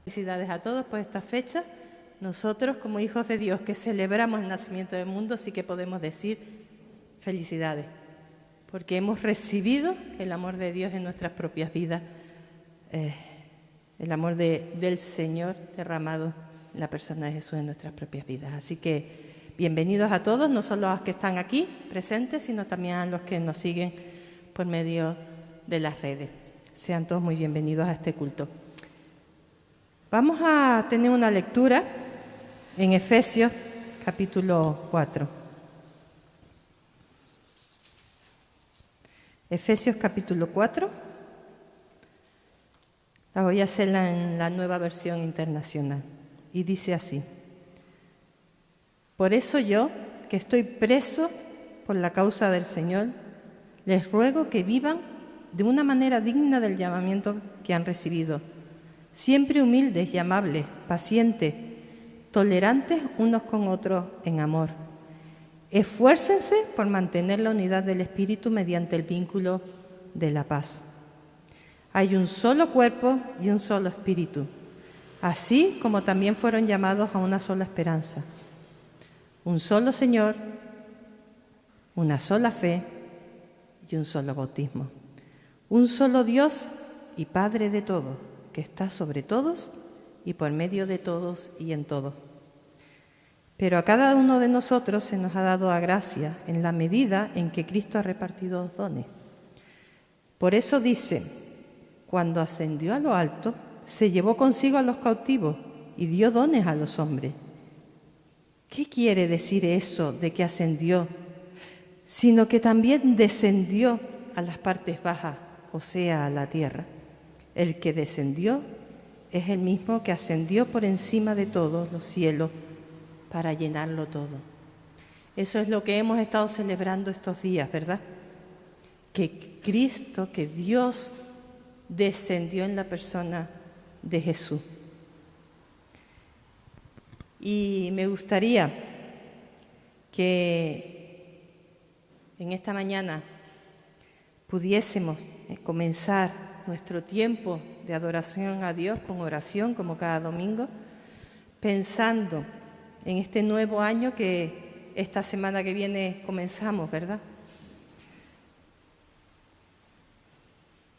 Felicidades a todos por esta fecha. Nosotros, como hijos de Dios que celebramos el nacimiento del mundo, sí que podemos decir felicidades, porque hemos recibido el amor de Dios en nuestras propias vidas, el amor del Señor derramado en la persona de Jesús en nuestras propias vidas. Así que bienvenidos a todos, no solo a los que están aquí presentes, sino también a los que nos siguen por medio de las redes. Sean todos muy bienvenidos a este culto. Vamos a tener una lectura en Efesios capítulo 4. Efesios capítulo 4. La voy a hacer en la Nueva Versión Internacional. Y dice así: Por eso yo, que estoy preso por la causa del Señor, les ruego que vivan de una manera digna del llamamiento que han recibido, siempre humildes y amables, pacientes, tolerantes unos con otros en amor. Esfuércense por mantener la unidad del Espíritu mediante el vínculo de la paz. Hay un solo cuerpo y un solo Espíritu, así como también fueron llamados a una sola esperanza. Un solo Señor, una sola fe y un solo bautismo. Un solo Dios y Padre de todos, que está sobre todos y por medio de todos y en todos. Pero a cada uno de nosotros se nos ha dado a gracia en la medida en que Cristo ha repartido los dones. Por eso dice: cuando ascendió a lo alto, se llevó consigo a los cautivos y dio dones a los hombres. ¿Qué quiere decir eso de que ascendió? Sino que también descendió a las partes bajas, o sea, a la tierra. El que descendió es el mismo que ascendió por encima de todos los cielos para llenarlo todo. Eso es lo que hemos estado celebrando estos días, ¿verdad? Que Cristo, que Dios descendió en la persona de Jesús. Y me gustaría que en esta mañana pudiésemos comenzar nuestro tiempo de adoración a Dios con oración, como cada domingo, pensando en este nuevo año que esta semana que viene comenzamos, ¿verdad?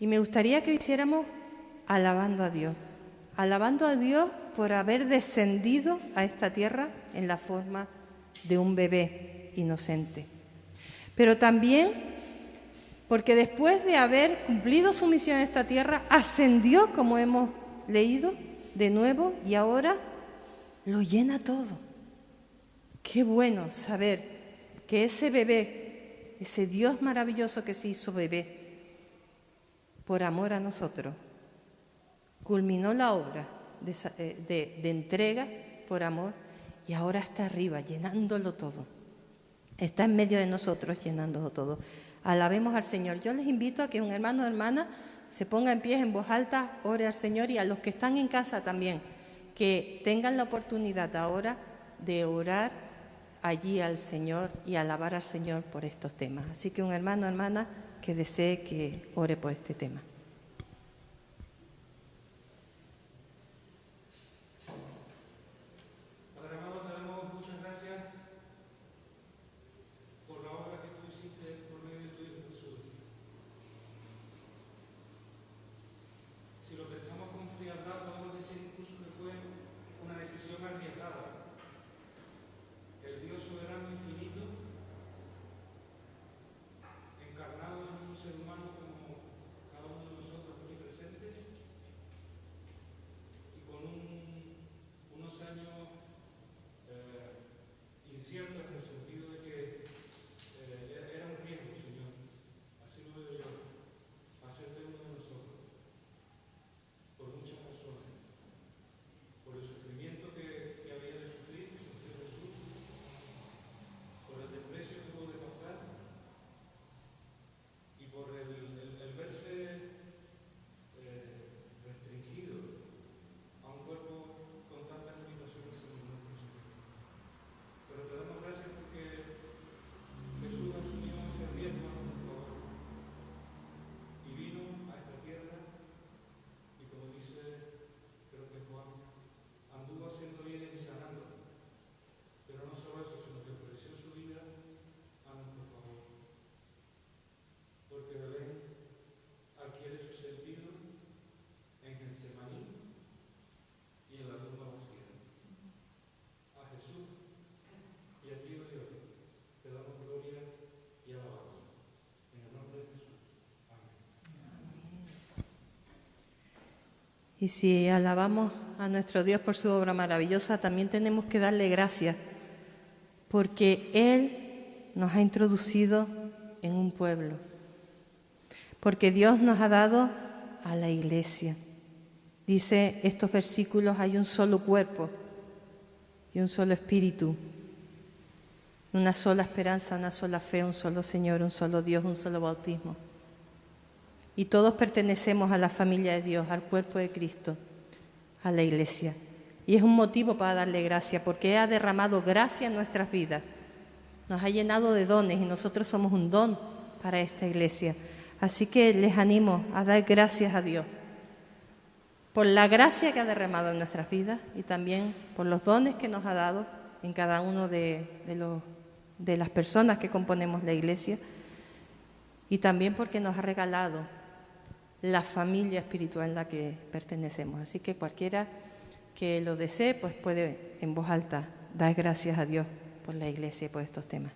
Y me gustaría que lo hiciéramos alabando a Dios por haber descendido a esta tierra en la forma de un bebé inocente. Pero también porque después de haber cumplido su misión en esta tierra, ascendió, como hemos leído, de nuevo, y ahora lo llena todo. Qué bueno saber que ese bebé, ese Dios maravilloso que se hizo bebé, por amor a nosotros, culminó la obra de entrega por amor y ahora está arriba, llenándolo todo. Está en medio de nosotros, llenándolo todo. Alabemos al Señor. Yo les invito a que un hermano o hermana se ponga en pie en voz alta, ore al Señor, y a los que están en casa también, que tengan la oportunidad ahora de orar allí al Señor y alabar al Señor por estos temas. Así que un hermano o hermana que desee que ore por este tema. Y si alabamos a nuestro Dios por su obra maravillosa, también tenemos que darle gracias, porque Él nos ha introducido en un pueblo, porque Dios nos ha dado a la Iglesia. Dice estos versículos, hay un solo cuerpo y un solo espíritu, una sola esperanza, una sola fe, un solo Señor, un solo Dios, un solo bautismo. Y todos pertenecemos a la familia de Dios, al cuerpo de Cristo, a la Iglesia. Y es un motivo para darle gracia, porque ha derramado gracia en nuestras vidas. Nos ha llenado de dones y nosotros somos un don para esta Iglesia. Así que les animo a dar gracias a Dios por la gracia que ha derramado en nuestras vidas y también por los dones que nos ha dado en cada uno de las personas que componemos la Iglesia, y también porque nos ha regalado la familia espiritual en la que pertenecemos. Así que cualquiera que lo desee, pues puede en voz alta dar gracias a Dios por la Iglesia y por estos temas.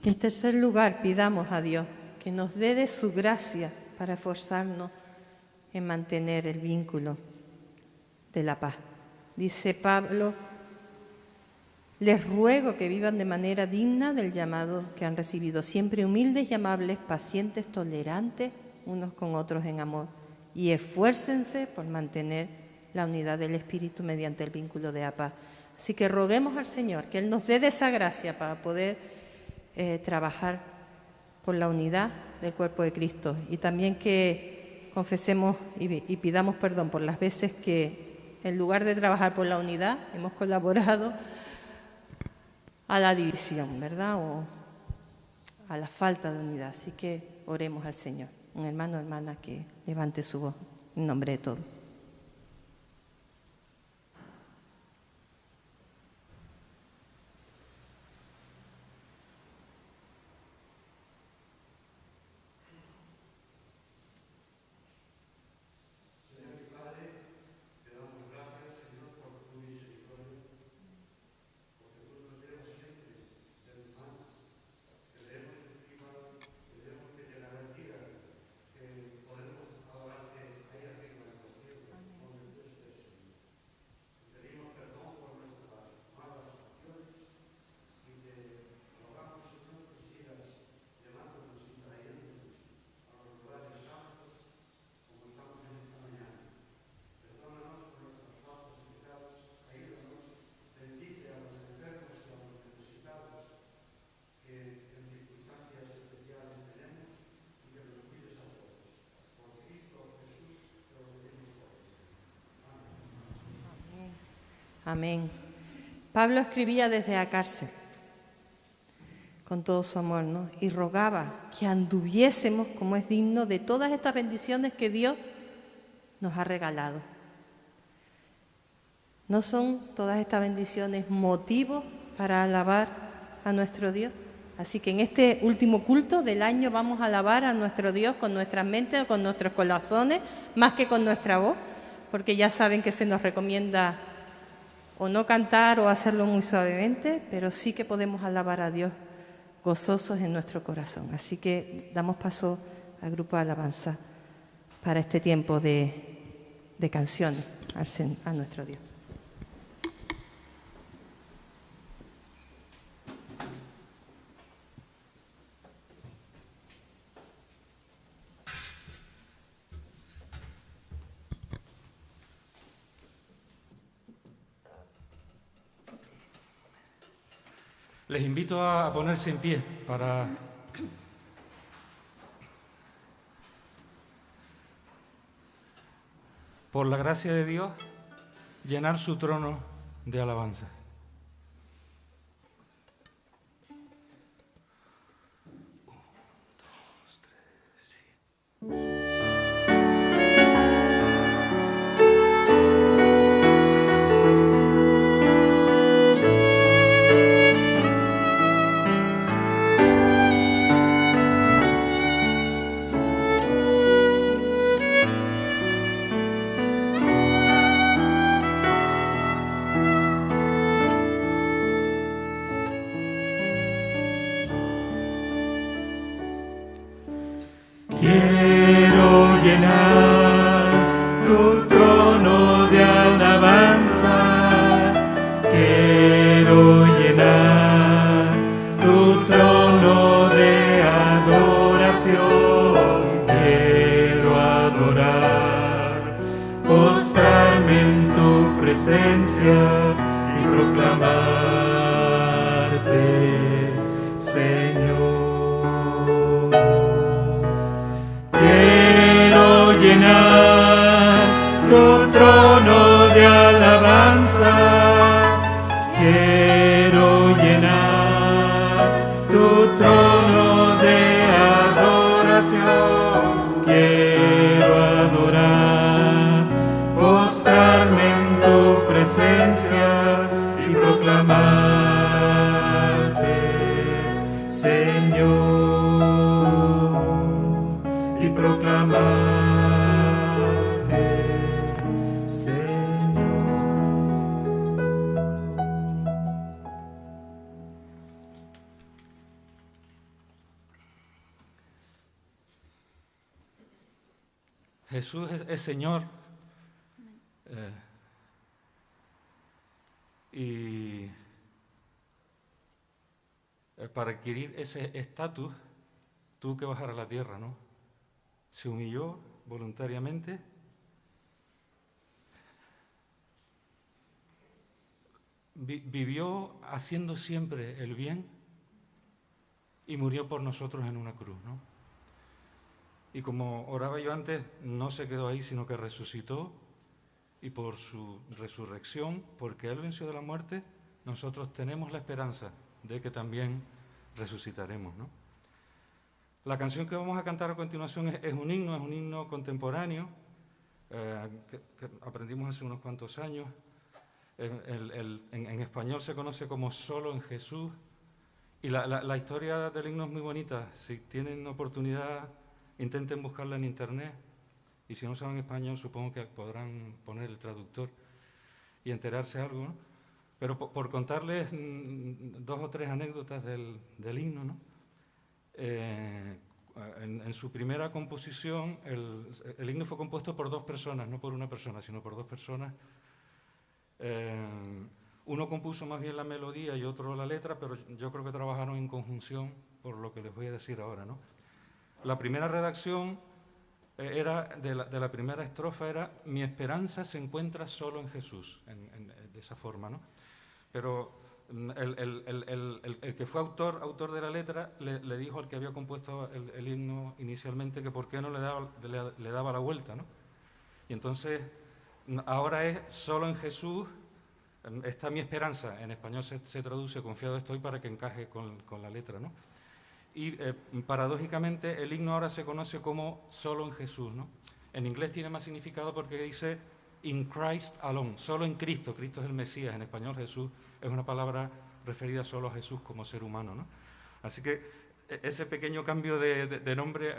En tercer lugar, pidamos a Dios que nos dé de su gracia para esforzarnos en mantener el vínculo de la paz. Dice Pablo, les ruego que vivan de manera digna del llamado que han recibido, siempre humildes y amables, pacientes, tolerantes unos con otros en amor, y esfuércense por mantener la unidad del Espíritu mediante el vínculo de la paz. Así que roguemos al Señor que Él nos dé de esa gracia para poder trabajar por la unidad del cuerpo de Cristo, y también que confesemos y pidamos perdón por las veces que en lugar de trabajar por la unidad hemos colaborado a la división, ¿verdad? O a la falta de unidad. Así que oremos al Señor. Un hermano o hermana que levante su voz en nombre de todos. Amén. Pablo escribía desde la cárcel, con todo su amor, ¿no? Y rogaba que anduviésemos como es digno de todas estas bendiciones que Dios nos ha regalado. ¿No son todas estas bendiciones motivos para alabar a nuestro Dios? Así que en este último culto del año vamos a alabar a nuestro Dios con nuestras mentes, con nuestros corazones, más que con nuestra voz, porque ya saben que se nos recomienda o no cantar o hacerlo muy suavemente, pero sí que podemos alabar a Dios gozosos en nuestro corazón. Así que damos paso al grupo de alabanza para este tiempo de canciones a nuestro Dios. Les invito a ponerse en pie para por la gracia de Dios, llenar su trono de alabanza. Quiero llenar tu trono de alabanza, quiero llenar tu trono de adoración, quiero adorar, postrarme en tu presencia y proclamarte, Señor. Llenar tu trono de alabanza, quiero llenar tu trono de adoración, quiero adorar, postrarme en tu presencia y proclamarte, Señor, y proclamarte. Jesús es Señor y para adquirir ese estatus tuvo que bajar a la tierra, ¿no? Se humilló voluntariamente, vivió haciendo siempre el bien y murió por nosotros en una cruz, ¿no? Y como oraba yo antes, no se quedó ahí, sino que resucitó, y por su resurrección, porque Él venció de la muerte, nosotros tenemos la esperanza de que también resucitaremos, ¿no? La canción que vamos a cantar a continuación es un himno contemporáneo, que aprendimos hace unos cuantos años. En español se conoce como Solo en Jesús, y la historia del himno es muy bonita. Si tienen oportunidad, intenten buscarla en internet, y si no saben español, supongo que podrán poner el traductor y enterarse algo, ¿no? Pero por contarles 2 o 3 anécdotas del himno, ¿no? En su primera composición, el himno fue compuesto por 2 personas, no por una persona, sino por 2 personas. Uno compuso más bien la melodía y otro la letra, pero yo creo que trabajaron en conjunción, por lo que les voy a decir ahora, ¿no? La primera redacción de la primera estrofa era: mi esperanza se encuentra solo en Jesús, de esa forma, ¿no? Pero el que fue autor de la letra le dijo al que había compuesto el himno inicialmente que por qué no le daba la vuelta, ¿no? Y entonces ahora es solo en Jesús, Está mi esperanza, en español se traduce confiado estoy para que encaje con la letra, ¿no? Y paradójicamente el himno ahora se conoce como solo en Jesús, ¿no? En inglés tiene más significado porque dice in Christ alone, solo en Cristo. Cristo es el Mesías. En español Jesús es una palabra referida solo a Jesús como ser humano, ¿no? Así que ese pequeño cambio de nombre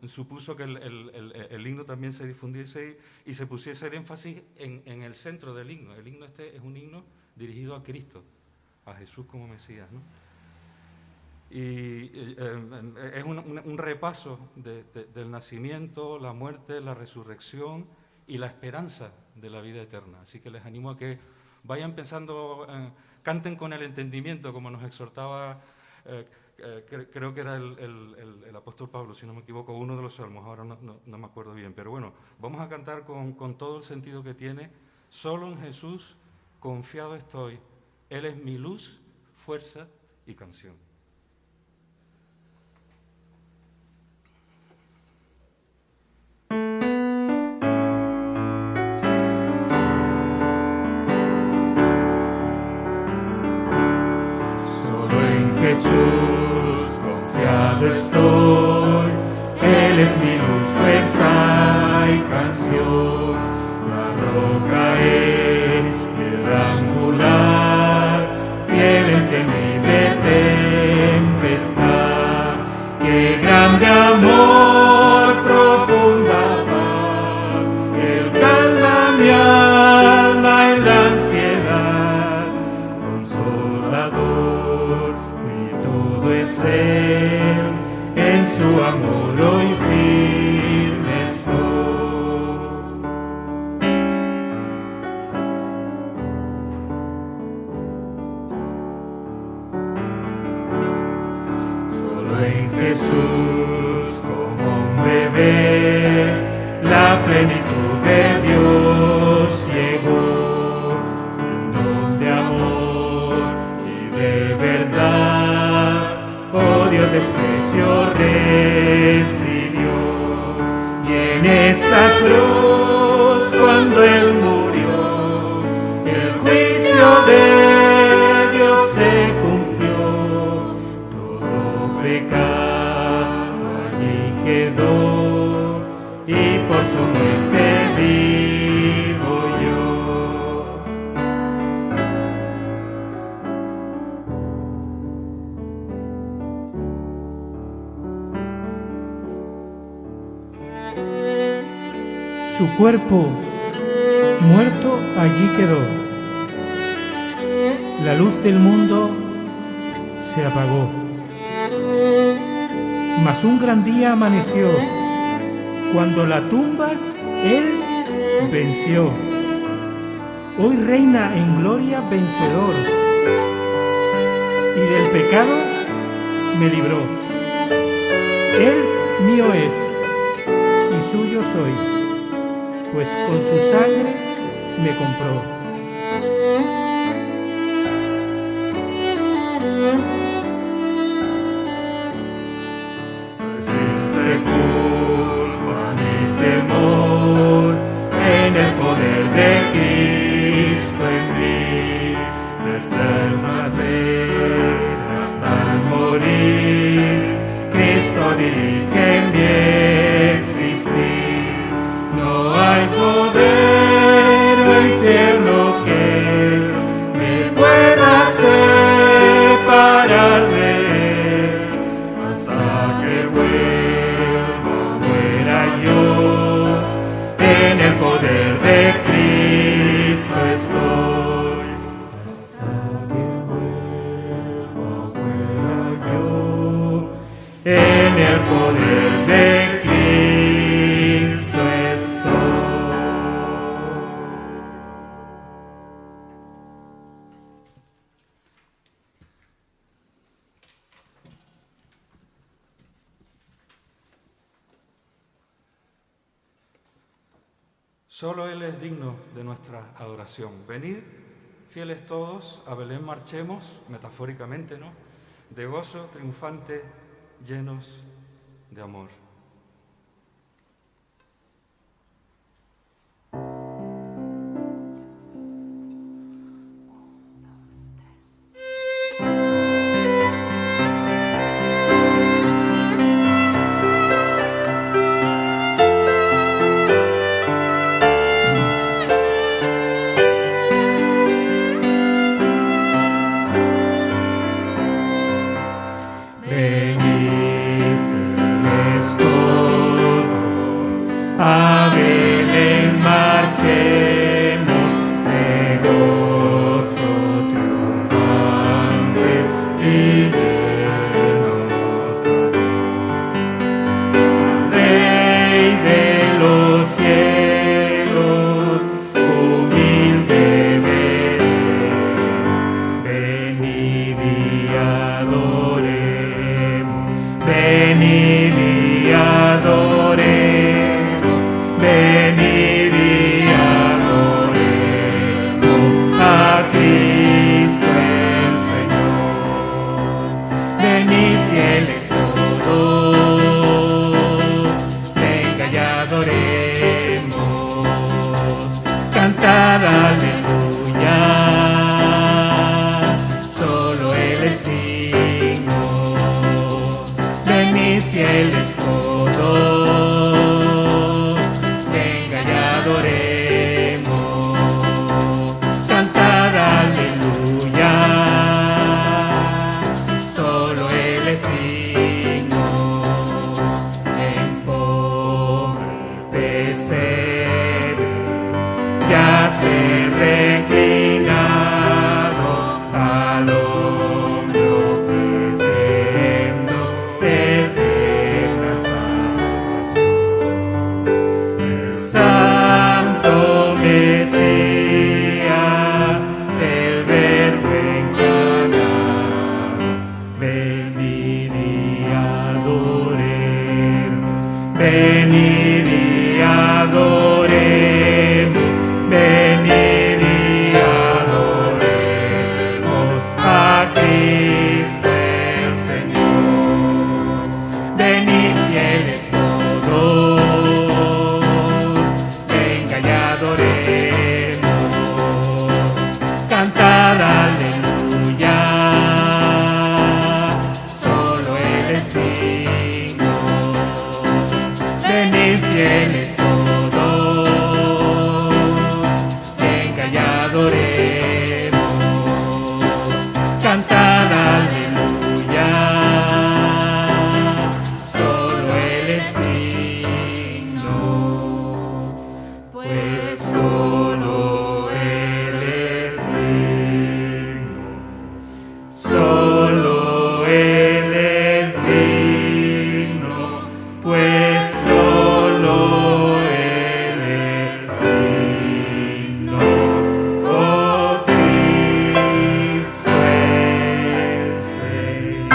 supuso que el himno también se difundiese y se pusiese el énfasis en el centro del himno. El himno este es un himno dirigido a Cristo, a Jesús como Mesías, ¿no? Y es un repaso del nacimiento, la muerte, la resurrección y la esperanza de la vida eterna. Así que les animo a que vayan pensando, canten con el entendimiento, como nos exhortaba, creo que era el apóstol Pablo, si no me equivoco, uno de los salmos, ahora no me acuerdo bien. Pero bueno, vamos a cantar con todo el sentido que tiene. Solo en Jesús confiado estoy. Él es mi luz, fuerza y canción. Jesús, confiado estoy, Él es mi luz, fuerza y canción. La roca es piedra angular, fiel en temible tempestad. Qué grande amor, profunda paz, Él calma mi alma en la ansiedad, consolador. Es Él, en su amor hoy firme estoy. Solo en Jesús, como un bebé, la plenitud de Dios llegó, llenos de amor y de verdad. Odio, desprecio recibió, y en esa cruz cuando Él murió, el juicio de Dios se cumplió. Todo pecado allí quedó, y por su muerte vivo yo. Su cuerpo muerto allí quedó, la luz del mundo se apagó, mas un gran día amaneció, cuando la tumba Él venció. Hoy reina en gloria vencedor, y del pecado me libró. Él mío es, y suyo soy, pues con su sangre me compró. No existe culpa ni temor en el poder de Cristo en mí, desde el nacer hasta el morir, Cristo dirige mi existir. No hay poder o infierno que me pueda separar de Él, hasta que vuelva, muera yo, en el poder de Cristo estoy. Hasta que vuelva, muera yo, en el poder de Cristo estoy. Solo Él es digno de nuestra adoración. Venid, fieles todos, a Belén marchemos, metafóricamente, ¿no? De gozo triunfante, llenos de amor. adoremos, cantad aleluya, solo Él es digno, pues solo Él es digno, solo Él es digno, pues solo Él es digno, oh Cristo el Señor.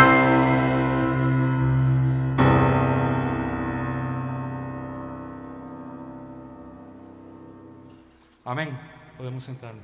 Amén. Podemos sentarnos.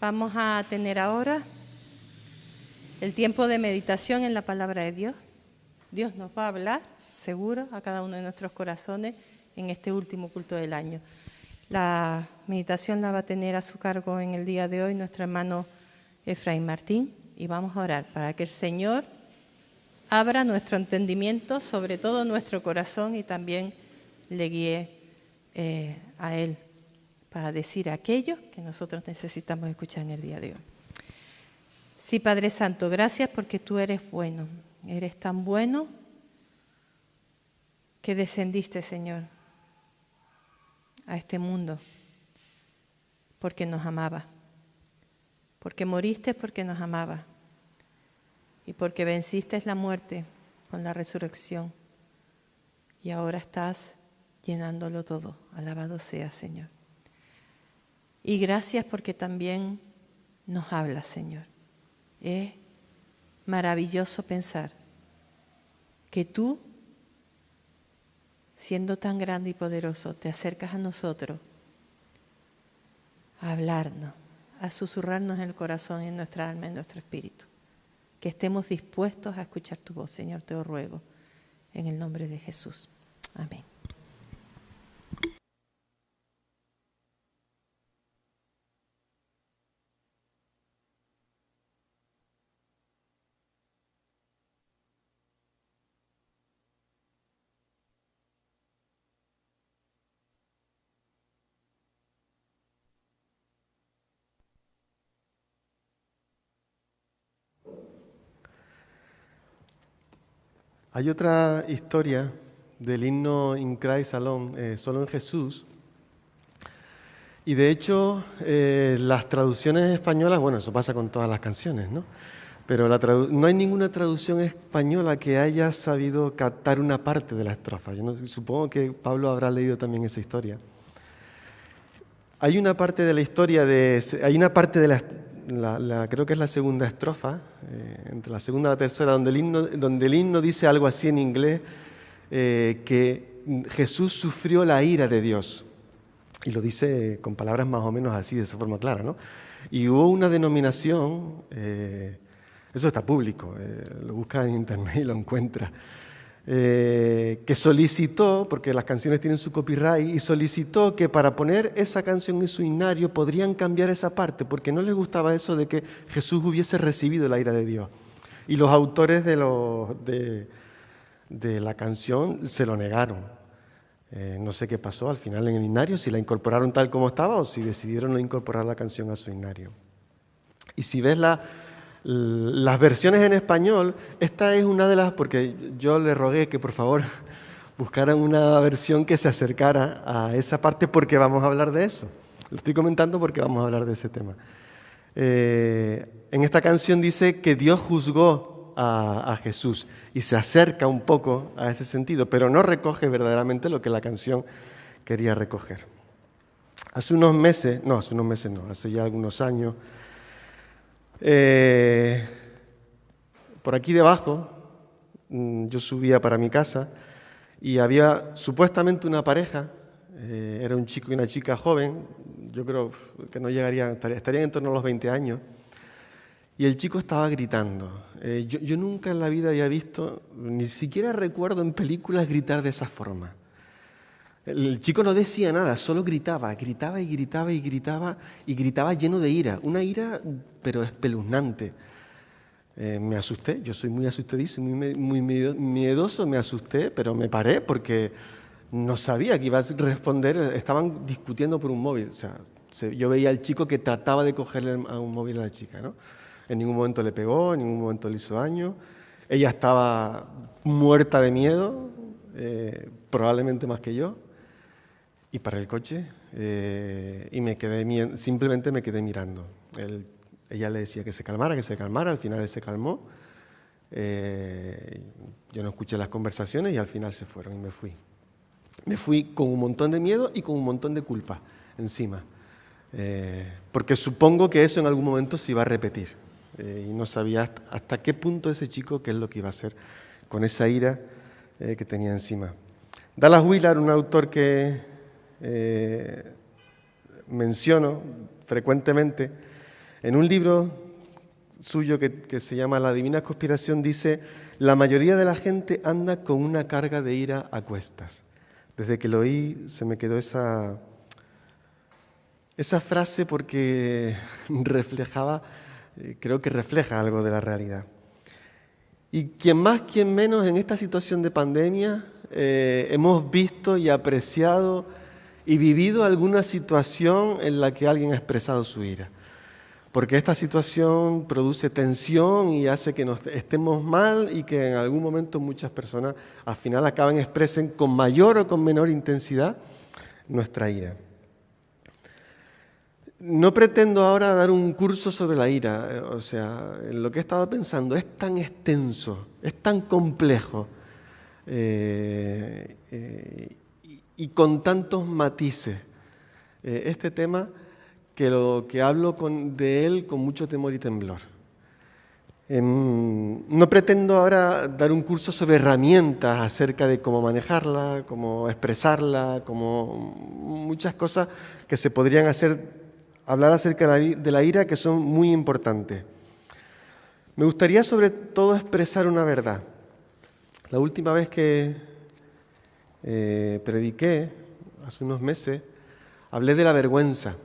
Vamos a tener ahora el tiempo de meditación en la palabra de Dios. Dios nos va a hablar, seguro, a cada uno de nuestros corazones en este último culto del año. La meditación la va a tener a su cargo en el día de hoy nuestro hermano Efraín Martín, y vamos a orar para que el Señor abra nuestro entendimiento, sobre todo nuestro corazón, y también le guíe a Él para decir aquello que nosotros necesitamos escuchar en el día de hoy. Sí, Padre Santo, gracias porque tú eres bueno. Eres tan bueno que descendiste, Señor, a este mundo porque nos amaba, porque moriste porque nos amaba y porque venciste la muerte con la resurrección y ahora estás llenándolo todo. Alabado sea, Señor. Y gracias porque también nos hablas, Señor. Es maravilloso pensar que tú, siendo tan grande y poderoso, te acercas a nosotros a hablarnos, a susurrarnos en el corazón, en nuestra alma, en nuestro espíritu. Que estemos dispuestos a escuchar tu voz, Señor, te lo ruego, en el nombre de Jesús. Amén. Hay otra historia del himno In Christ Salom, solo en Jesús. Y de hecho, las traducciones españolas, bueno, eso pasa con todas las canciones, ¿no? Pero no hay ninguna traducción española que haya sabido captar una parte de la estrofa. Supongo que Pablo habrá leído también esa historia. Hay una parte de la historia, creo que es la segunda estrofa, entre la segunda y la tercera, donde el himno dice algo así en inglés, que Jesús sufrió la ira de Dios. Y lo dice con palabras más o menos así, de esa forma clara, ¿no? Y hubo una denominación, eso está público, lo busca en internet y lo encuentra, que solicitó, porque las canciones tienen su copyright, y solicitó que para poner esa canción en su himnario podrían cambiar esa parte, porque no les gustaba eso de que Jesús hubiese recibido la ira de Dios. Y los autores de la canción se lo negaron. No sé qué pasó al final en el himnario, si la incorporaron tal como estaba o si decidieron no incorporar la canción a su himnario. Y si ves las versiones en español, esta es una de las, porque yo le rogué que por favor buscaran una versión que se acercara a esa parte porque vamos a hablar de eso. Lo estoy comentando porque vamos a hablar de ese tema. En esta canción dice que Dios juzgó a Jesús y se acerca un poco a ese sentido, pero no recoge verdaderamente lo que la canción quería recoger. Hace ya algunos años, por aquí debajo, yo subía para mi casa y había supuestamente una pareja, era un chico y una chica joven, yo creo que no llegarían, estarían en torno a los 20 años, y el chico estaba gritando. Yo nunca en la vida había visto, ni siquiera recuerdo en películas gritar de esa forma. El chico no decía nada, solo gritaba, gritaba y gritaba y gritaba, y gritaba lleno de ira, una ira pero espeluznante. Me asusté, yo soy muy asustadizo, muy miedoso, me asusté, pero me paré porque no sabía que iba a responder. Estaban discutiendo por un móvil. O sea, yo veía al chico que trataba de cogerle a un móvil a la chica, ¿no? En ningún momento le pegó, en ningún momento le hizo daño. Ella estaba muerta de miedo, probablemente más que yo. Y paré el coche y simplemente me quedé mirando. Ella le decía que se calmara, al final él se calmó. Yo no escuché las conversaciones y al final se fueron y me fui. Me fui con un montón de miedo y con un montón de culpa encima. Porque supongo que eso en algún momento se iba a repetir. Y no sabía hasta qué punto ese chico, qué es lo que iba a hacer con esa ira que tenía encima. Dallas Willard, un autor que menciono frecuentemente, en un libro suyo que se llama La Divina Conspiración, dice: la mayoría de la gente anda con una carga de ira a cuestas. Desde que lo oí se me quedó esa frase porque creo que refleja algo de la realidad. Y quien más, quien menos en esta situación de pandemia hemos visto y apreciado y vivido alguna situación en la que alguien ha expresado su ira. Porque esta situación produce tensión y hace que nos estemos mal y que en algún momento muchas personas al final expresen con mayor o con menor intensidad nuestra ira. No pretendo ahora dar un curso sobre la ira, o sea, lo que he estado pensando es tan extenso, es tan complejo y con tantos matices este tema, que hablo de él con mucho temor y temblor. No pretendo ahora dar un curso sobre herramientas acerca de cómo manejarla, cómo expresarla, como muchas cosas que se podrían hablar acerca de la ira, que son muy importantes. Me gustaría sobre todo expresar una verdad. La última vez que prediqué, hace unos meses, hablé de la vergüenza.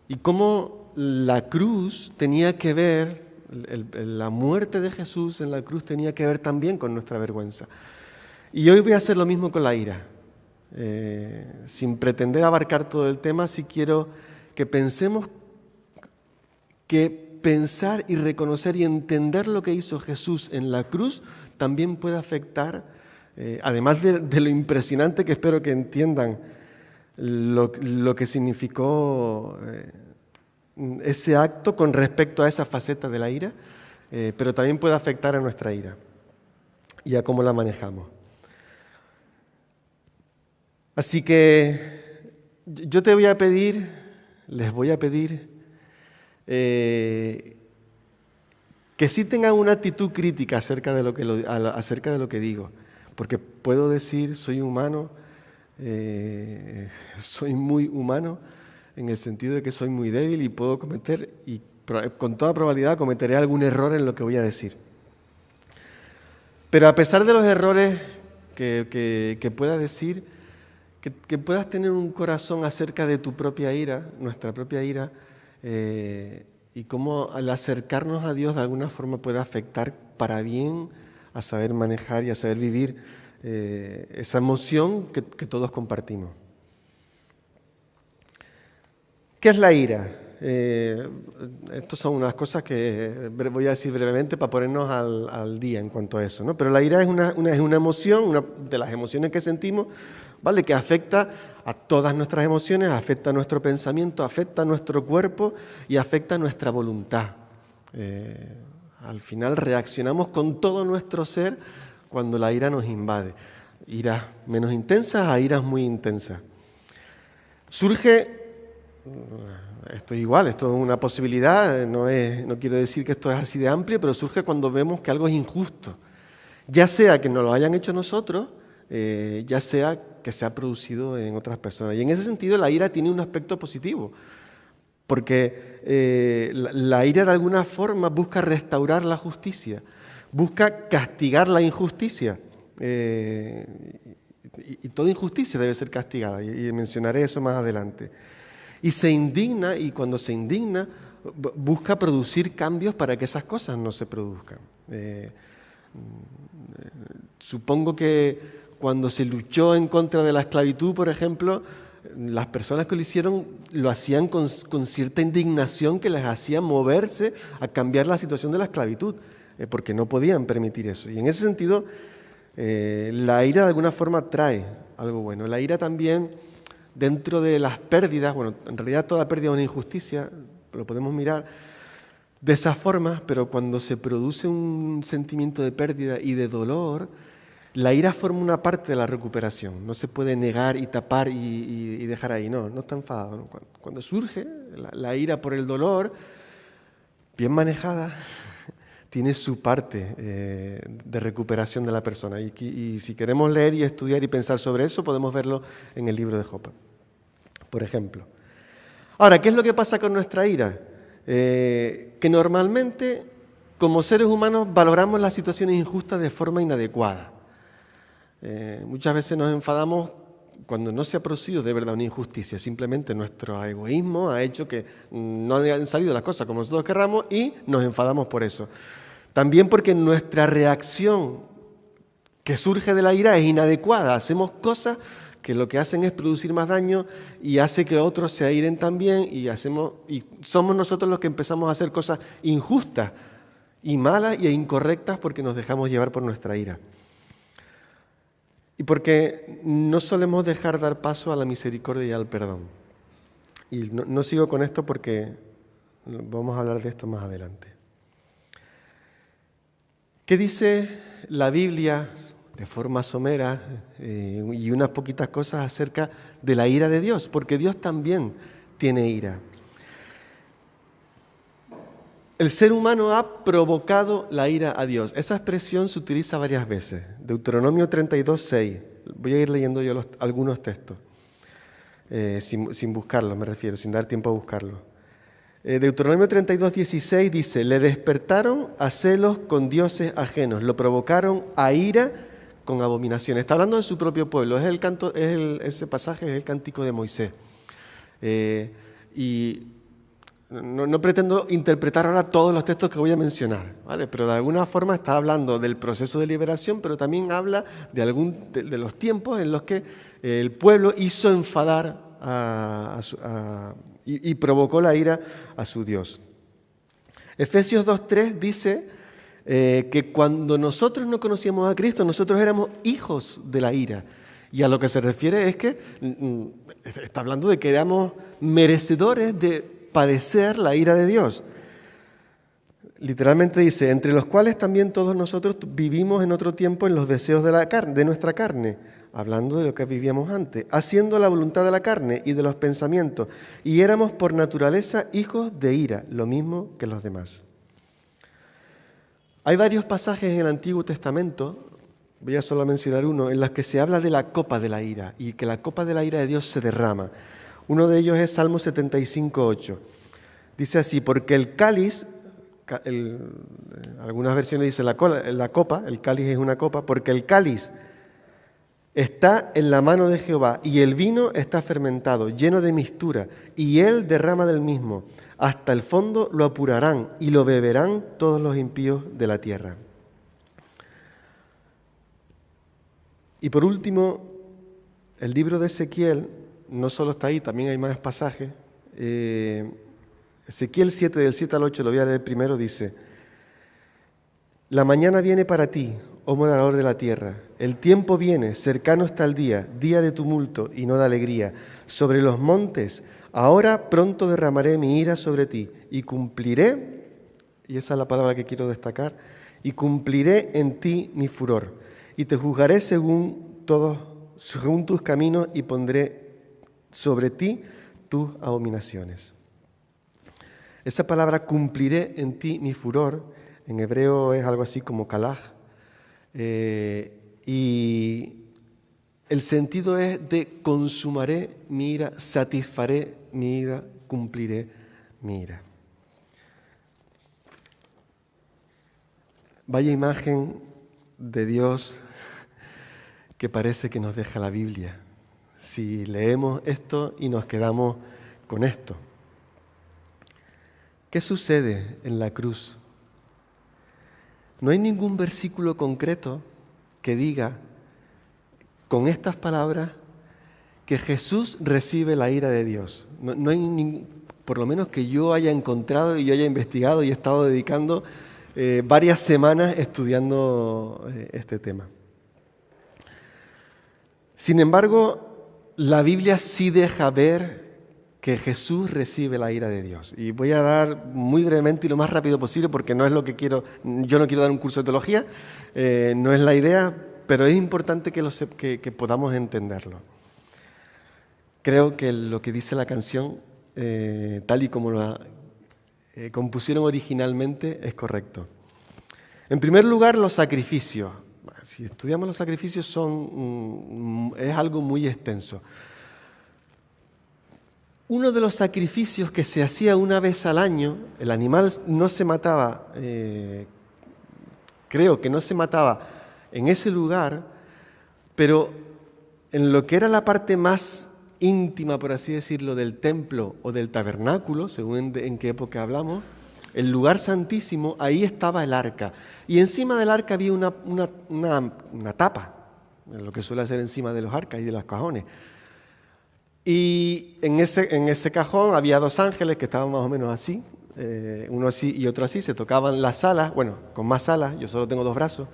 Y cómo la cruz tenía que ver, la muerte de Jesús en la cruz tenía que ver también con nuestra vergüenza. Y hoy voy a hacer lo mismo con la ira. Sin pretender abarcar todo el tema, sí quiero que pensemos que pensar y reconocer y entender lo que hizo Jesús en la cruz también puede afectar, además de lo impresionante que espero que entiendan, lo que significó ese acto con respecto a esa faceta de la ira, pero también puede afectar a nuestra ira y a cómo la manejamos. Así que yo les voy a pedir que sí tengan una actitud crítica acerca de lo que digo, porque puedo decir, soy humano, soy muy humano, en el sentido de que soy muy débil y puedo cometer, y con toda probabilidad cometeré algún error en lo que voy a decir. Pero a pesar de los errores que pueda decir, que puedas tener un corazón acerca de tu propia ira, nuestra propia ira, y cómo al acercarnos a Dios de alguna forma puede afectar para bien a saber manejar y a saber vivir esa emoción que todos compartimos. ¿Qué es la ira? Estas son unas cosas que voy a decir brevemente para ponernos al día en cuanto a eso, ¿no? Pero la ira es una emoción, una de las emociones que sentimos, ¿vale? Que afecta a todas nuestras emociones, afecta a nuestro pensamiento, afecta a nuestro cuerpo y afecta a nuestra voluntad. Al final reaccionamos con todo nuestro ser cuando la ira nos invade. Iras menos intensas a iras muy intensas. Esto es igual, esto es una posibilidad, no quiero decir que esto es así de amplio, pero surge cuando vemos que algo es injusto. Ya sea que nos lo hayan hecho nosotros, ya sea que se ha producido en otras personas. Y en ese sentido la ira tiene un aspecto positivo, porque la ira de alguna forma busca restaurar la justicia, busca castigar la injusticia. Y toda injusticia debe ser castigada, y mencionaré eso más adelante. Y se indigna, y cuando se indigna, busca producir cambios para que esas cosas no se produzcan. Supongo que cuando se luchó en contra de la esclavitud, por ejemplo, las personas que lo hicieron lo hacían con cierta indignación que les hacía moverse a cambiar la situación de la esclavitud, porque no podían permitir eso. Y en ese sentido, la ira de alguna forma trae algo bueno. La ira también, dentro de las pérdidas, bueno, en realidad toda pérdida es una injusticia, lo podemos mirar de esa forma, pero cuando se produce un sentimiento de pérdida y de dolor, la ira forma una parte de la recuperación. No se puede negar y tapar y dejar ahí. No está enfadado. ¿No? Cuando surge la ira por el dolor, bien manejada, tiene su parte de recuperación de la persona. Y si queremos leer y estudiar y pensar sobre eso, podemos verlo en el libro de Job, por ejemplo. Ahora, ¿qué es lo que pasa con nuestra ira? Que normalmente, como seres humanos, valoramos las situaciones injustas de forma inadecuada. Muchas veces nos enfadamos cuando no se ha producido de verdad una injusticia. Simplemente nuestro egoísmo ha hecho que no hayan salido las cosas como nosotros querramos y nos enfadamos por eso. También porque nuestra reacción que surge de la ira es inadecuada. Hacemos cosas que lo que hacen es producir más daño y hace que otros se airen también y somos nosotros los que empezamos a hacer cosas injustas y malas e incorrectas porque nos dejamos llevar por nuestra ira. Y porque no solemos dejar dar paso a la misericordia y al perdón. Y no sigo con esto porque vamos a hablar de esto más adelante. ¿Qué dice la Biblia de forma somera y unas poquitas cosas acerca de la ira de Dios? Porque Dios también tiene ira. El ser humano ha provocado la ira a Dios. Esa expresión se utiliza varias veces. Deuteronomio 32:6. Voy a ir leyendo yo algunos textos, sin buscarlos me refiero, sin dar tiempo a buscarlos. Deuteronomio 32:16 dice: le despertaron a celos con dioses ajenos, lo provocaron a ira con abominaciones. Está hablando de su propio pueblo. Ese pasaje es el cántico de Moisés. Y no pretendo interpretar ahora todos los textos que voy a mencionar, ¿vale? Pero de alguna forma está hablando del proceso de liberación, pero también habla de los tiempos en los que el pueblo hizo enfadar y provocó la ira a su Dios. Efesios 2:3 dice que cuando nosotros no conocíamos a Cristo, nosotros éramos hijos de la ira. Y a lo que se refiere es que está hablando de que éramos merecedores de padecer la ira de Dios. Literalmente dice: entre los cuales también todos nosotros vivimos en otro tiempo en los deseos de nuestra carne, hablando de lo que vivíamos antes, haciendo la voluntad de la carne y de los pensamientos, y éramos por naturaleza hijos de ira, lo mismo que los demás. Hay varios pasajes en el Antiguo Testamento, voy a solo mencionar uno, en los que se habla de la copa de la ira y que la copa de la ira de Dios se derrama. Uno de ellos es Salmo 75:8. Dice así: porque el cáliz, algunas versiones dicen la copa, el cáliz es una copa, porque el cáliz está en la mano de Jehová y el vino está fermentado, lleno de mistura, y él derrama del mismo. Hasta el fondo lo apurarán y lo beberán todos los impíos de la tierra. Y por último, el libro de Ezequiel no solo está ahí, también hay más pasajes. Ezequiel 7, del 7 al 8, lo voy a leer primero, dice: la mañana viene para ti, oh morador de la tierra. El tiempo viene, cercano está el día de tumulto y no de alegría. Sobre los montes, ahora pronto derramaré mi ira sobre ti y cumpliré, y esa es la palabra que quiero destacar, y cumpliré en ti mi furor, y te juzgaré según tus caminos y pondré sobre ti tus abominaciones. Esa palabra cumpliré en ti mi furor, en hebreo es algo así como kalaj, y el sentido es de consumaré mi ira, satisfaré mi ira, cumpliré mi ira. Vaya imagen de Dios que parece que nos deja la Biblia, si leemos esto y nos quedamos con esto. ¿Qué sucede en la cruz? No hay ningún versículo concreto que diga con estas palabras que Jesús recibe la ira de Dios. No hay por lo menos que yo haya encontrado y yo haya investigado y he estado dedicando varias semanas estudiando este tema. Sin embargo, la Biblia sí deja ver que Jesús recibe la ira de Dios. Y voy a dar muy brevemente y lo más rápido posible, porque no es lo que quiero, yo no quiero dar un curso de teología, no es la idea, pero es importante que podamos entenderlo. Creo que lo que dice la canción, tal y como la compusieron originalmente, es correcto. En primer lugar, los sacrificios. Si estudiamos los sacrificios, es algo muy extenso. Uno de los sacrificios que se hacía una vez al año, el animal no se mataba, creo que no se mataba en ese lugar, pero en lo que era la parte más íntima, por así decirlo, del templo o del tabernáculo, según en qué época hablamos, el lugar santísimo, ahí estaba el arca. Y encima del arca había una tapa, lo que suele hacer encima de los arcas y de los cajones. Y en ese cajón había dos ángeles que estaban más o menos así, uno así y otro así, se tocaban las alas, bueno, con más alas, yo solo tengo 2 brazos,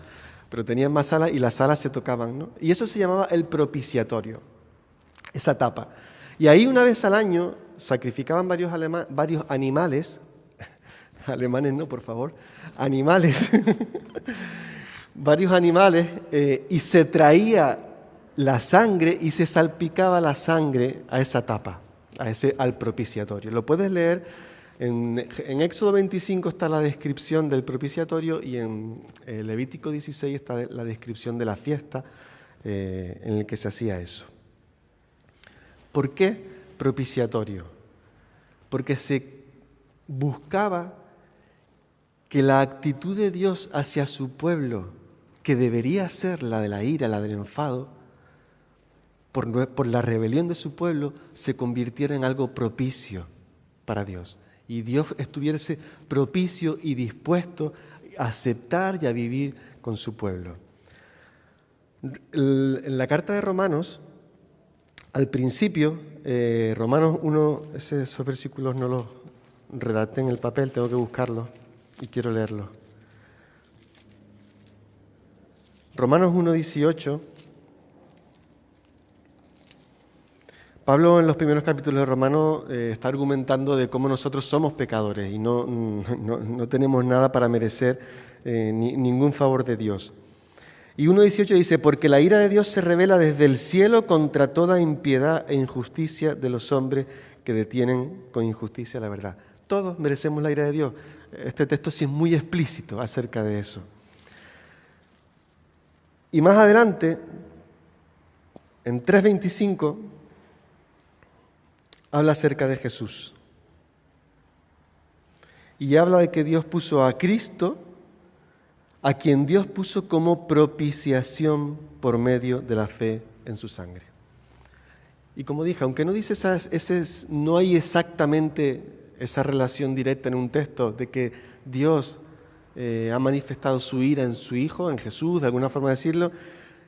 pero tenían más alas y las alas se tocaban, ¿no? Y eso se llamaba el propiciatorio, esa tapa. Y ahí una vez al año sacrificaban varios animales, alemanes no, por favor, animales, varios animales, y se traía la sangre y se salpicaba la sangre a esa tapa, al propiciatorio. Lo puedes leer, en Éxodo 25 está la descripción del propiciatorio y en Levítico 16 está la descripción de la fiesta en la que se hacía eso. ¿Por qué propiciatorio? Porque se buscaba que la actitud de Dios hacia su pueblo, que debería ser la de la ira, la del enfado, por la rebelión de su pueblo, se convirtiera en algo propicio para Dios. Y Dios estuviese propicio y dispuesto a aceptar y a vivir con su pueblo. En la carta de Romanos, al principio, Romanos 1, esos versículos no los redacté en el papel, tengo que buscarlos y quiero leerlos. Romanos 1:18. Pablo en los primeros capítulos de Romanos está argumentando de cómo nosotros somos pecadores y no tenemos nada para merecer ningún favor de Dios. Y 1:18 dice, porque la ira de Dios se revela desde el cielo contra toda impiedad e injusticia de los hombres que detienen con injusticia la verdad. Todos merecemos la ira de Dios. Este texto sí es muy explícito acerca de eso. Y más adelante, en 3:25, habla acerca de Jesús. Y habla de que Dios puso a Cristo, a quien Dios puso como propiciación por medio de la fe en su sangre. Y como dije, aunque no dice no hay exactamente esa relación directa en un texto de que Dios ha manifestado su ira en su Hijo, en Jesús, de alguna forma decirlo,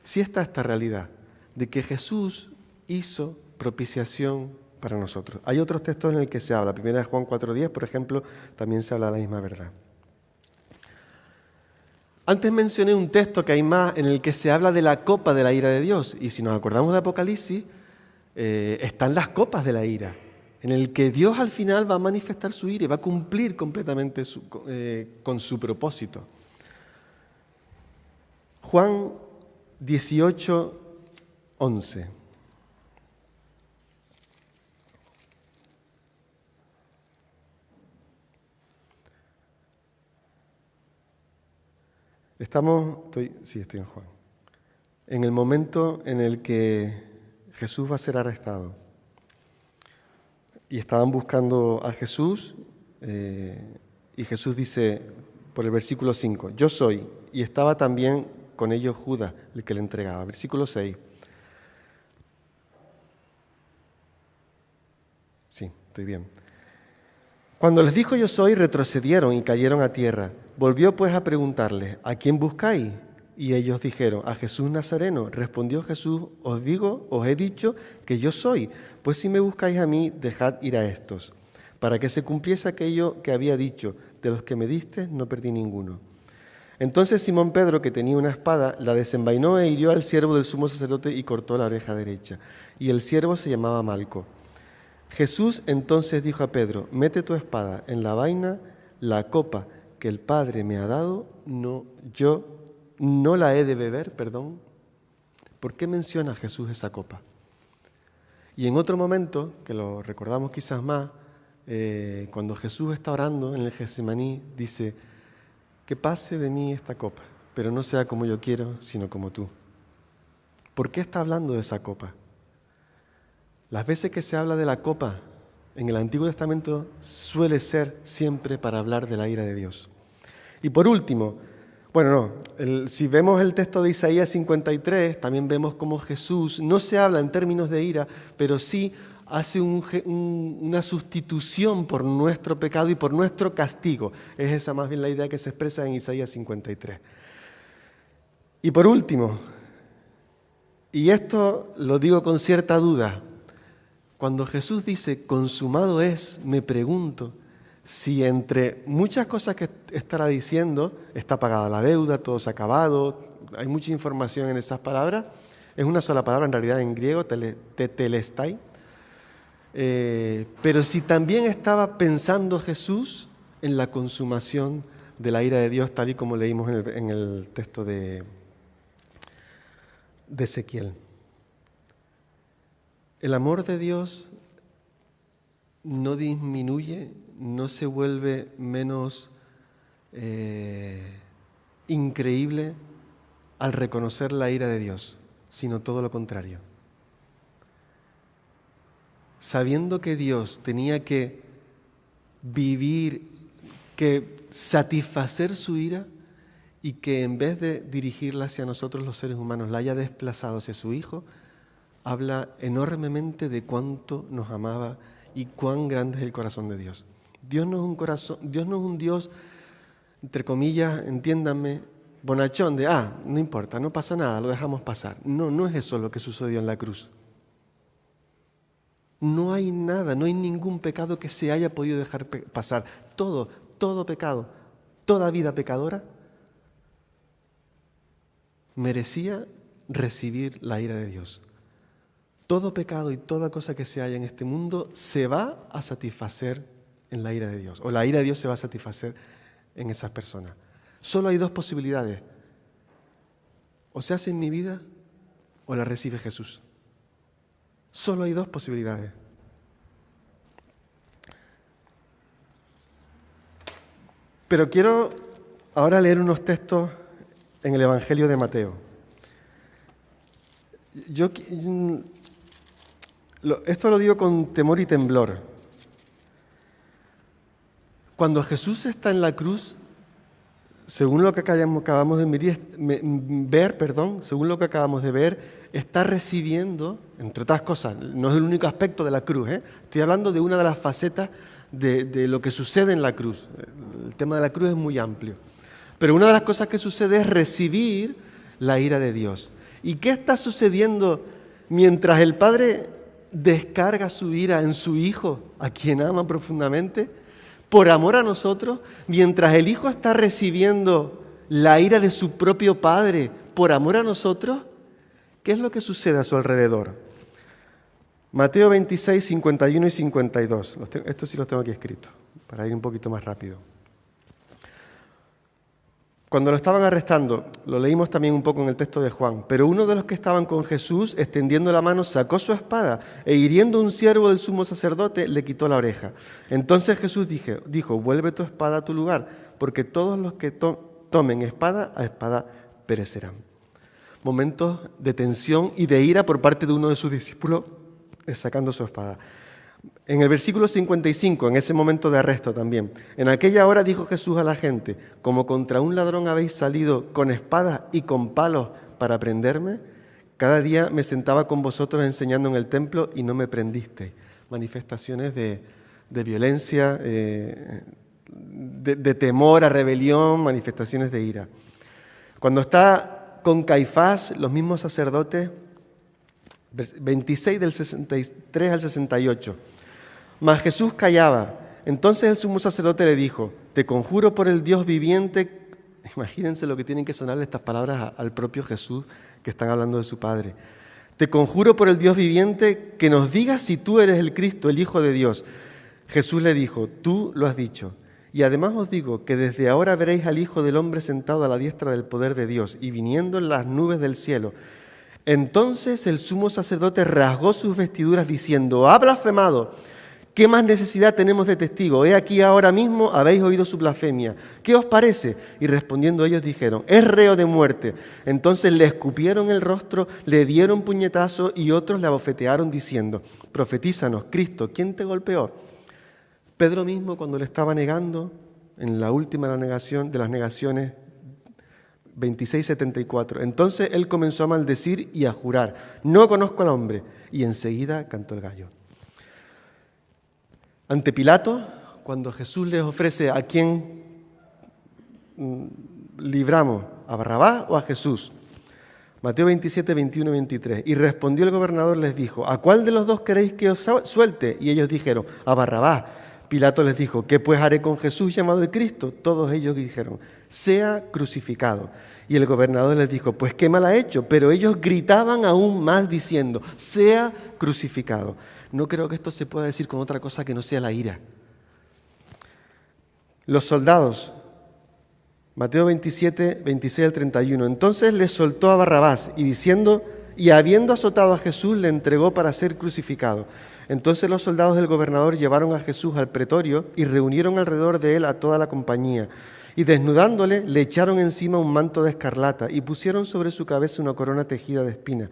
sí está esta realidad de que Jesús hizo propiciación para nosotros. Hay otros textos en el que se habla. 1 Juan 4:10, por ejemplo, también se habla de la misma verdad. Antes mencioné un texto que hay más en el que se habla de la copa de la ira de Dios. Y si nos acordamos de Apocalipsis, están las copas de la ira, en el que Dios al final va a manifestar su ira y va a cumplir completamente con su propósito. Juan 18:11. Estoy en Juan. En el momento en el que Jesús va a ser arrestado y estaban buscando a Jesús Y Jesús dice, por el versículo 5, yo soy, y estaba también con ellos Judas, el que le entregaba. Versículo 6. Sí, estoy bien. Cuando les dijo yo soy, retrocedieron y cayeron a tierra. Volvió pues a preguntarles, ¿a quién buscáis? Y ellos dijeron, a Jesús Nazareno. Respondió Jesús, os he dicho que yo soy. Pues si me buscáis a mí, dejad ir a estos. Para que se cumpliese aquello que había dicho, de los que me diste, no perdí ninguno. Entonces Simón Pedro, que tenía una espada, la desenvainó e hirió al siervo del sumo sacerdote y cortó la oreja derecha. Y el siervo se llamaba Malco. Jesús entonces dijo a Pedro, mete tu espada en la vaina, la copa que el Padre me ha dado, yo no la he de beber, perdón. ¿Por qué menciona Jesús esa copa? Y en otro momento, que lo recordamos quizás más, cuando Jesús está orando en el Getsemaní, dice, que pase de mí esta copa, pero no sea como yo quiero, sino como tú. ¿Por qué está hablando de esa copa? Las veces que se habla de la copa en el Antiguo Testamento suele ser siempre para hablar de la ira de Dios. Y por último, si vemos el texto de Isaías 53, también vemos cómo Jesús no se habla en términos de ira, pero sí hace una sustitución por nuestro pecado y por nuestro castigo. Es esa más bien la idea que se expresa en Isaías 53. Y por último, y esto lo digo con cierta duda, cuando Jesús dice, consumado es, me pregunto si entre muchas cosas que estará diciendo, está pagada la deuda, todo se ha acabado, hay mucha información en esas palabras, es una sola palabra en realidad en griego, tetelestai, pero si también estaba pensando Jesús en la consumación de la ira de Dios, tal y como leímos en el texto de Ezequiel. El amor de Dios no disminuye, no se vuelve menos increíble al reconocer la ira de Dios, sino todo lo contrario. Sabiendo que Dios tenía que vivir, que satisfacer su ira y que en vez de dirigirla hacia nosotros los seres humanos, la haya desplazado hacia su Hijo, habla enormemente de cuánto nos amaba y cuán grande es el corazón de Dios. Dios no es un Dios, entre comillas, entiéndanme, bonachón de, no importa, no pasa nada, lo dejamos pasar. No es eso lo que sucedió en la cruz. No hay nada, no hay ningún pecado que se haya podido dejar pasar. Todo pecado, toda vida pecadora merecía recibir la ira de Dios. Todo pecado y toda cosa que se haya en este mundo se va a satisfacer en la ira de Dios, o la ira de Dios se va a satisfacer en esas personas. Solo hay dos posibilidades. O se hace en mi vida o la recibe Jesús. Solo hay dos posibilidades. Pero quiero ahora leer unos textos en el Evangelio de Mateo. Esto lo digo con temor y temblor. Cuando Jesús está en la cruz, según lo que acabamos de ver, está recibiendo, entre otras cosas, no es el único aspecto de la cruz, estoy hablando de una de las facetas de lo que sucede en la cruz. El tema de la cruz es muy amplio. Pero una de las cosas que sucede es recibir la ira de Dios. ¿Y qué está sucediendo mientras el Padre descarga su ira en su Hijo, a quien ama profundamente, por amor a nosotros, mientras el Hijo está recibiendo la ira de su propio Padre por amor a nosotros? ¿Qué es lo que sucede a su alrededor? Mateo 26, 51 y 52. Estos sí los tengo aquí escritos, para ir un poquito más rápido. Cuando lo estaban arrestando, lo leímos también un poco en el texto de Juan, pero uno de los que estaban con Jesús, extendiendo la mano, sacó su espada e hiriendo a un siervo del sumo sacerdote, le quitó la oreja. Entonces Jesús dijo, vuelve tu espada a tu lugar, porque todos los que tomen espada, a espada perecerán. Momentos de tensión y de ira por parte de uno de sus discípulos, sacando su espada. En el versículo 55, en ese momento de arresto también, en aquella hora dijo Jesús a la gente, como contra un ladrón habéis salido con espadas y con palos para prenderme, cada día me sentaba con vosotros enseñando en el templo y no me prendisteis. Manifestaciones de violencia, de temor a rebelión, manifestaciones de ira. Cuando está con Caifás, los mismos sacerdotes, 26 del 63 al 68. Mas Jesús callaba. Entonces el sumo sacerdote le dijo, te conjuro por el Dios viviente. Imagínense lo que tienen que sonarle estas palabras al propio Jesús, que están hablando de su Padre. Te conjuro por el Dios viviente que nos digas si tú eres el Cristo, el Hijo de Dios. Jesús le dijo, tú lo has dicho. Y además os digo que desde ahora veréis al Hijo del Hombre sentado a la diestra del poder de Dios y viniendo en las nubes del cielo. Entonces el sumo sacerdote rasgó sus vestiduras diciendo, ha blasfemado. ¿Qué más necesidad tenemos de testigo? He aquí ahora mismo habéis oído su blasfemia. ¿Qué os parece? Y respondiendo ellos dijeron, es reo de muerte. Entonces le escupieron el rostro, le dieron puñetazos y otros le abofetearon diciendo, profetízanos, Cristo, ¿quién te golpeó? Pedro mismo cuando le estaba negando, en la última de las negaciones, 26:74. Entonces él comenzó a maldecir y a jurar, no conozco al hombre. Y enseguida cantó el gallo. Ante Pilato, cuando Jesús les ofrece a quién libramos, a Barrabás o a Jesús. Mateo 27, 21 y 23. Y respondió el gobernador, les dijo, ¿a cuál de los dos queréis que os suelte? Y ellos dijeron, a Barrabás. Pilato les dijo, ¿qué pues haré con Jesús llamado el Cristo? Todos ellos dijeron, sea crucificado. Y el gobernador les dijo, pues qué mal ha hecho. Pero ellos gritaban aún más diciendo, sea crucificado. No creo que esto se pueda decir con otra cosa que no sea la ira. Los soldados, Mateo 27, 26 al 31. Entonces les soltó a Barrabás y habiendo azotado a Jesús, le entregó para ser crucificado. Entonces los soldados del gobernador llevaron a Jesús al pretorio y reunieron alrededor de él a toda la compañía. Y desnudándole, le echaron encima un manto de escarlata y pusieron sobre su cabeza una corona tejida de espinas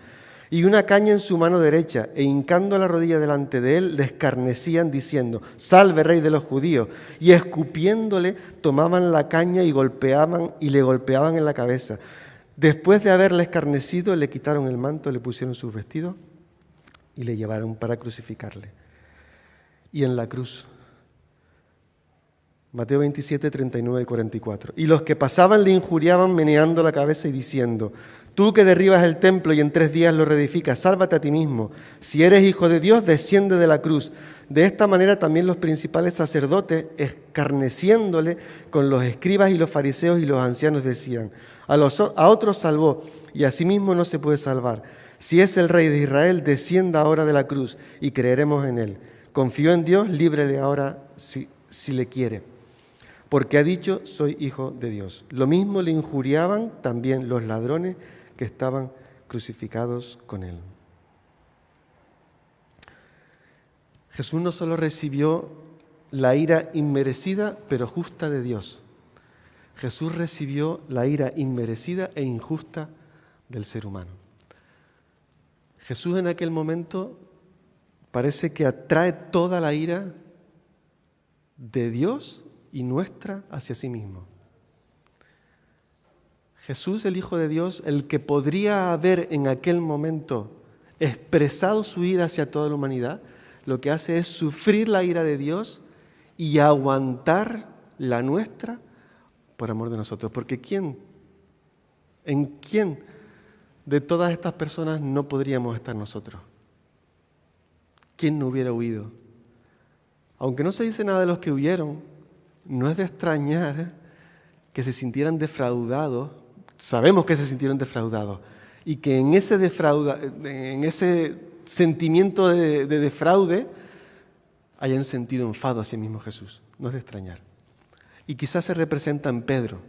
y una caña en su mano derecha, e hincando la rodilla delante de él, le escarnecían diciendo, salve rey de los judíos, y escupiéndole tomaban la caña y le golpeaban en la cabeza. Después de haberle escarnecido, le quitaron el manto, le pusieron sus vestidos y le llevaron para crucificarle. Y en la cruz, Mateo 27, 39 y 44. Y los que pasaban le injuriaban meneando la cabeza y diciendo, tú que derribas el templo y en 3 días lo reedificas, sálvate a ti mismo. Si eres hijo de Dios, desciende de la cruz. De esta manera también los principales sacerdotes, escarneciéndole con los escribas y los fariseos y los ancianos, decían, a otros salvó y a sí mismo no se puede salvar. Si es el Rey de Israel, descienda ahora de la cruz y creeremos en él. Confío en Dios, líbrele ahora si le quiere. Porque ha dicho, soy hijo de Dios. Lo mismo le injuriaban también los ladrones que estaban crucificados con él. Jesús no solo recibió la ira inmerecida, pero justa de Dios. Jesús recibió la ira inmerecida e injusta del ser humano. Jesús en aquel momento parece que atrae toda la ira de Dios y nuestra hacia sí mismo. Jesús, el Hijo de Dios, el que podría haber en aquel momento expresado su ira hacia toda la humanidad, lo que hace es sufrir la ira de Dios y aguantar la nuestra por amor de nosotros. Porque ¿en quién de todas estas personas no podríamos estar nosotros? ¿Quién no hubiera huido? Aunque no se dice nada de los que huyeron, no es de extrañar que se sintieran defraudados. Sabemos que se sintieron defraudados y que en ese sentimiento de defraude hayan sentido enfado hacia el mismo Jesús. No es de extrañar. Y quizás se representa en Pedro.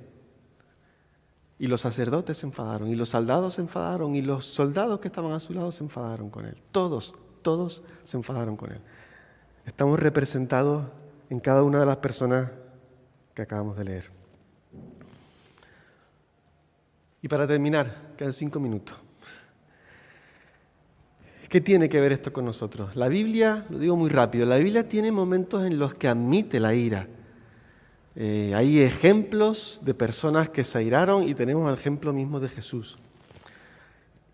Y los sacerdotes se enfadaron, y los soldados se enfadaron, y los soldados que estaban a su lado se enfadaron con él. Todos se enfadaron con él. Estamos representados en cada una de las personas que acabamos de leer. Y para terminar, quedan 5 minutos. ¿Qué tiene que ver esto con nosotros? La Biblia, lo digo muy rápido, la Biblia tiene momentos en los que admite la ira. Hay ejemplos de personas que se airaron y tenemos el ejemplo mismo de Jesús.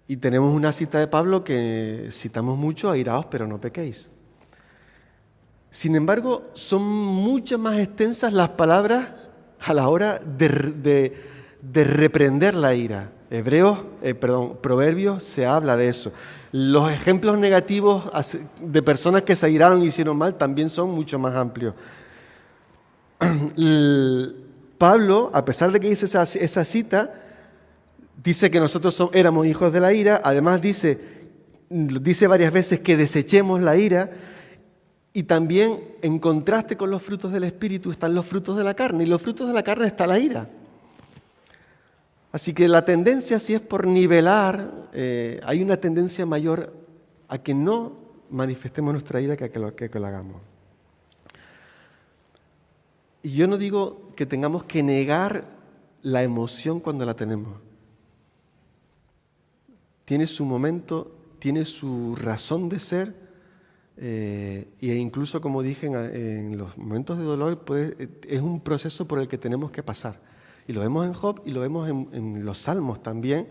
Y tenemos una cita de Pablo que citamos mucho, airaos pero no pequéis. Sin embargo, son mucho más extensas las palabras a la hora de reprender la ira. Proverbios se habla de eso. Los ejemplos negativos de personas que se airaron y hicieron mal también son mucho más amplios. Pablo, a pesar de que dice esa cita, dice que nosotros éramos hijos de la ira, además dice varias veces que desechemos la ira, y también en contraste con los frutos del Espíritu están los frutos de la carne, y los frutos de la carne está la ira. Así que la tendencia, si es por nivelar, hay una tendencia mayor a que no manifestemos nuestra ira que a que lo hagamos. Y yo no digo que tengamos que negar la emoción cuando la tenemos. Tiene su momento, tiene su razón de ser, e incluso, como dije, en los momentos de dolor es un proceso por el que tenemos que pasar. Y lo vemos en Job y lo vemos en los Salmos también,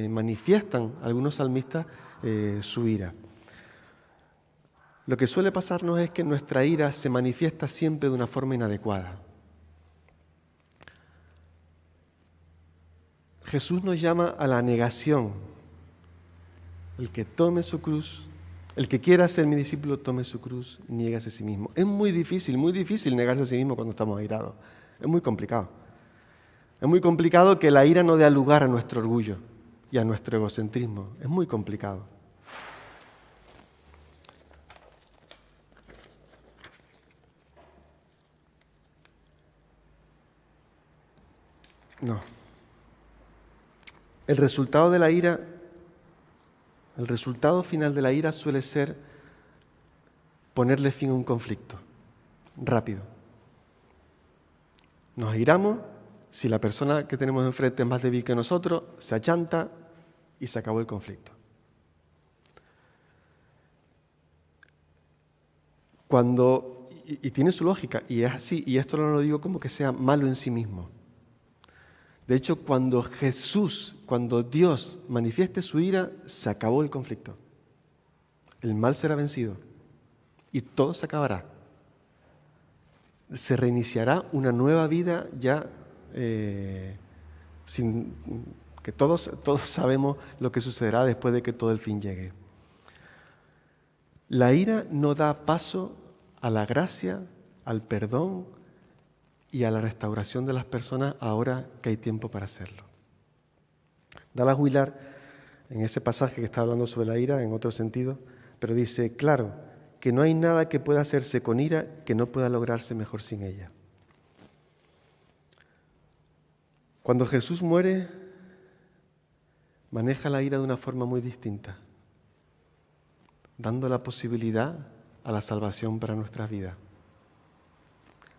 manifiestan algunos salmistas su ira. Lo que suele pasarnos es que nuestra ira se manifiesta siempre de una forma inadecuada. Jesús nos llama a la negación. El que tome su cruz, el que quiera ser mi discípulo, tome su cruz, niégase a sí mismo. Es muy difícil negarse a sí mismo cuando estamos airados. Es muy complicado. Es muy complicado que la ira no dé lugar a nuestro orgullo y a nuestro egocentrismo. Es muy complicado. No. El resultado de la ira, el resultado final de la ira suele ser ponerle fin a un conflicto, rápido. Nos airamos, si la persona que tenemos enfrente es más débil que nosotros, se achanta y se acabó el conflicto. Y tiene su lógica, y es así, y esto no lo digo como que sea malo en sí mismo. De hecho, cuando Dios manifieste su ira, se acabó el conflicto. El mal será vencido y todo se acabará. Se reiniciará una nueva vida ya sin que todos sabemos lo que sucederá después de que todo el fin llegue. La ira no da paso a la gracia, al perdón y a la restauración de las personas ahora que hay tiempo para hacerlo. Dallas Willard, en ese pasaje que está hablando sobre la ira, en otro sentido, pero dice, claro, que no hay nada que pueda hacerse con ira que no pueda lograrse mejor sin ella. Cuando Jesús muere, maneja la ira de una forma muy distinta, dando la posibilidad a la salvación para nuestras vidas,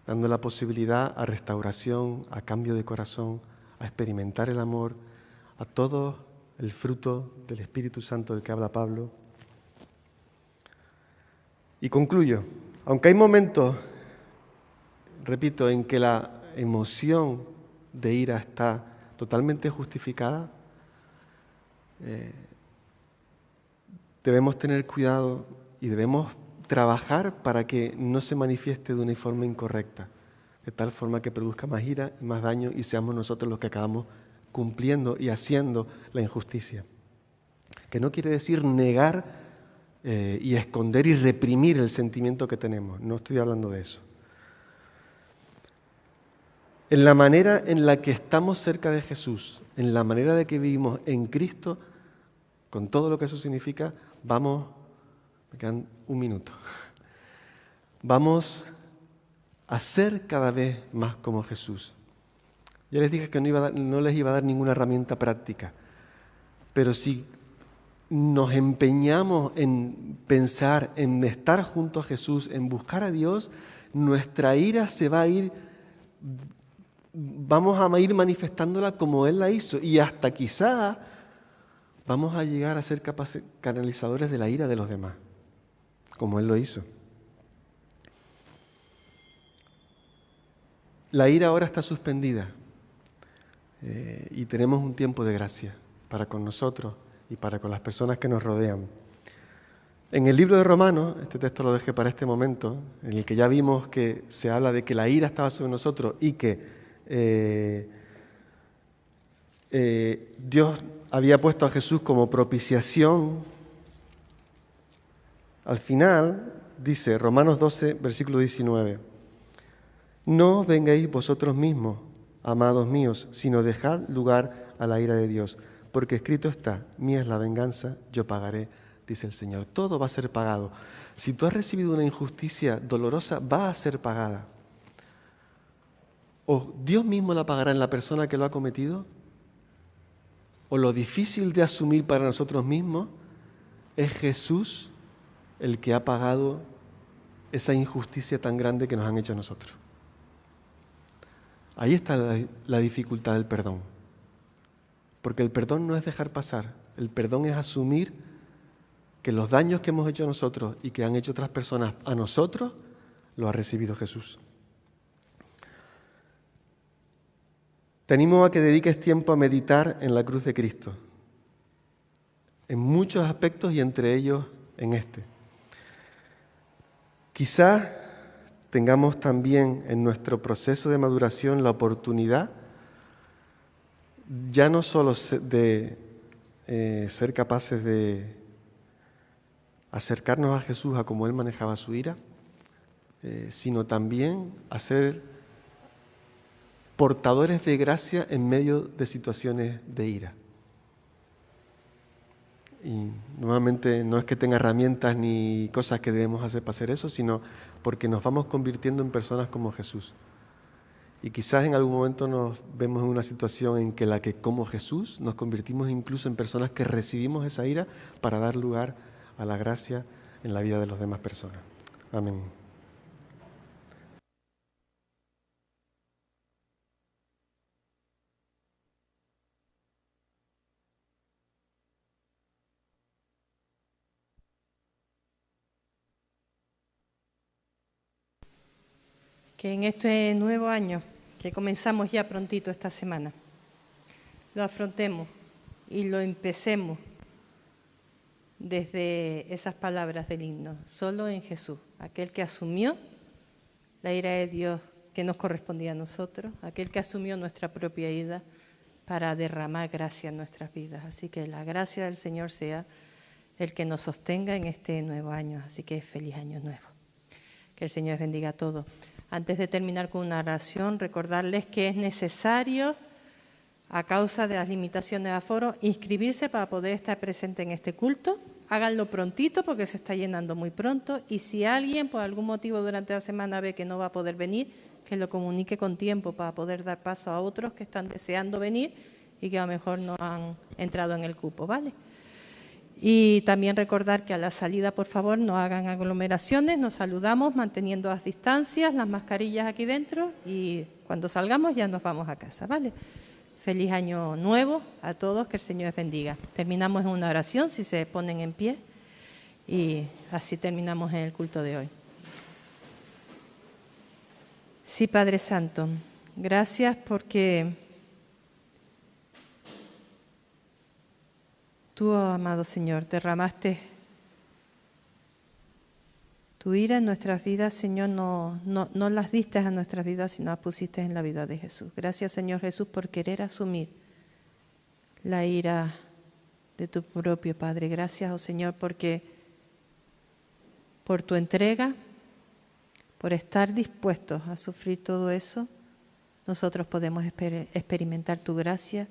dando la posibilidad a restauración, a cambio de corazón, a experimentar el amor, a todo el fruto del Espíritu Santo del que habla Pablo. Y concluyo, aunque hay momentos, repito, en que la emoción de ira está totalmente justificada, debemos tener cuidado y debemos trabajar para que no se manifieste de una forma incorrecta, de tal forma que produzca más ira y más daño y seamos nosotros los que acabamos cumpliendo y haciendo la injusticia. Que no quiere decir negar y esconder y reprimir el sentimiento que tenemos. No estoy hablando de eso. En la manera en la que estamos cerca de Jesús, en la manera de que vivimos en Cristo, con todo lo que eso significa, me quedan un minuto. Vamos a ser cada vez más como Jesús. Ya les dije que no les iba a dar ninguna herramienta práctica, pero si nos empeñamos en pensar, en estar junto a Jesús, en buscar a Dios, nuestra ira vamos a ir manifestándola como Él la hizo, y hasta quizá vamos a llegar a ser canalizadores de la ira de los demás, como Él lo hizo. La ira ahora está suspendida y tenemos un tiempo de gracia para con nosotros y para con las personas que nos rodean. En el libro de Romanos, este texto lo dejé para este momento, en el que ya vimos que se habla de que la ira estaba sobre nosotros y que Dios había puesto a Jesús como propiciación. Al final dice, Romanos 12, versículo 19, no os vengáis vosotros mismos, amados míos, sino dejad lugar a la ira de Dios, porque escrito está, mía es la venganza, yo pagaré, dice el Señor. Todo va a ser pagado. Si tú has recibido una injusticia dolorosa, va a ser pagada. O Dios mismo la pagará en la persona que lo ha cometido, o lo difícil de asumir para nosotros mismos es Jesús el que ha pagado esa injusticia tan grande que nos han hecho a nosotros. Ahí está la dificultad del perdón. Porque el perdón no es dejar pasar, el perdón es asumir que los daños que hemos hecho nosotros y que han hecho otras personas a nosotros, lo ha recibido Jesús. Te animo a que dediques tiempo a meditar en la cruz de Cristo, en muchos aspectos y entre ellos en este. Quizás tengamos también en nuestro proceso de maduración la oportunidad ya no solo de ser capaces de acercarnos a Jesús a cómo Él manejaba su ira, sino también a ser portadores de gracia en medio de situaciones de ira. Y nuevamente no es que tenga herramientas ni cosas que debemos hacer para hacer eso, sino porque nos vamos convirtiendo en personas como Jesús. Y quizás en algún momento nos vemos en una situación en que como Jesús nos convertimos incluso en personas que recibimos esa ira para dar lugar a la gracia en la vida de las demás personas. Amén. Que en este nuevo año, que comenzamos ya prontito esta semana, lo afrontemos y lo empecemos desde esas palabras del himno, solo en Jesús, aquel que asumió la ira de Dios que nos correspondía a nosotros, aquel que asumió nuestra propia ira para derramar gracia en nuestras vidas. Así que la gracia del Señor sea el que nos sostenga en este nuevo año. Así que feliz año nuevo. Que el Señor bendiga a todos. Antes de terminar con una oración, recordarles que es necesario, a causa de las limitaciones de aforo, inscribirse para poder estar presente en este culto. Háganlo prontito porque se está llenando muy pronto. Y si alguien por algún motivo durante la semana ve que no va a poder venir, que lo comunique con tiempo para poder dar paso a otros que están deseando venir y que a lo mejor no han entrado en el cupo, ¿vale? Y también recordar que a la salida, por favor, no hagan aglomeraciones, nos saludamos manteniendo las distancias, las mascarillas aquí dentro y cuando salgamos ya nos vamos a casa, ¿vale? Feliz año nuevo a todos, que el Señor les bendiga. Terminamos en una oración, si se ponen en pie, y así terminamos en el culto de hoy. Sí, Padre Santo, gracias porque tú, amado Señor, derramaste tu ira en nuestras vidas, Señor, no las diste a nuestras vidas, sino las pusiste en la vida de Jesús. Gracias, Señor Jesús, por querer asumir la ira de tu propio Padre. Gracias, oh Señor, porque por tu entrega, por estar dispuestos a sufrir todo eso, nosotros podemos experimentar tu gracia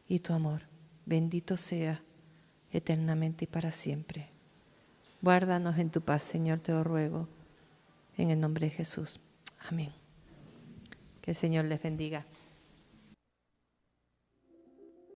y tu amor. Bendito sea eternamente y para siempre. Guárdanos en tu paz, Señor, te lo ruego, en el nombre de Jesús. Amén. Que el Señor les bendiga.